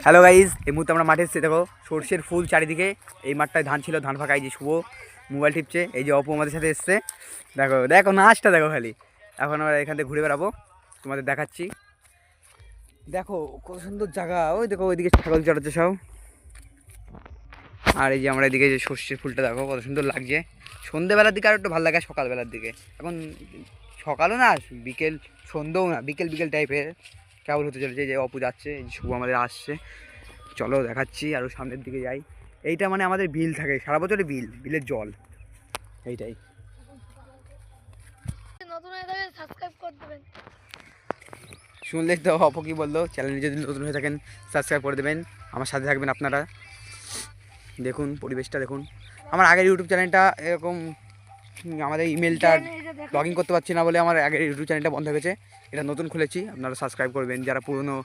Hello guys, এই মুহূর্তে আমরা মাঠে এসেছি। দেখো সর্ষের ফুল চারিদিকে। এই মাঠটায় ধান ছিল, ধান ফাঁকা। এই যে শুভ মোবাইল টিপছে, এই যে অপু আমাদের সাথে এসছে। দেখো দেখো নাচটা দেখো খালি। এখন আমরা এখান থেকে ঘুরে বেড়াবো, তোমাদের দেখাচ্ছি। দেখো কত সুন্দর জায়গা। ওই দেখো ওইদিকে ছাগল চড়াচ্ছে সব। আর এই যে আমরা এদিকে যে সর্ষের ফুলটা দেখো কত সুন্দর লাগছে। সন্ধ্যেবেলার দিকে আর একটু ভালো লাগে, সকালবেলার দিকে। এখন সকালও না, বিকেল সন্ধ্যেও না, বিকেল বিকেল টাইপের কেবল হতে চলেছে। যে অপু যাচ্ছে, এই শুভ আমাদের আসছে। চলো দেখাচ্ছি, আরও সামনের দিকে যাই। এইটা মানে আমাদের বিল থাকে সারা বছরে, বিলের জল এইটাই। শুনলে তো অপু কি বললো, চ্যানেলে যদি নতুন হয়ে থাকেন সাবস্ক্রাইব করে দেবেন, আমার সাথে থাকবেন আপনারা। দেখুন পরিবেশটা দেখুন। আমার আগের ইউটিউব চ্যানেলটা এরকম, আমাদের ইমেলটা লগ ইন করতে পারছি না বলে আমার আগের ইউটিউব চ্যানেলটা বন্ধ হয়ে গেছে। এটা নতুন খুলেছি, আপনারা সাবস্ক্রাইব করবেন যারা পুরনো।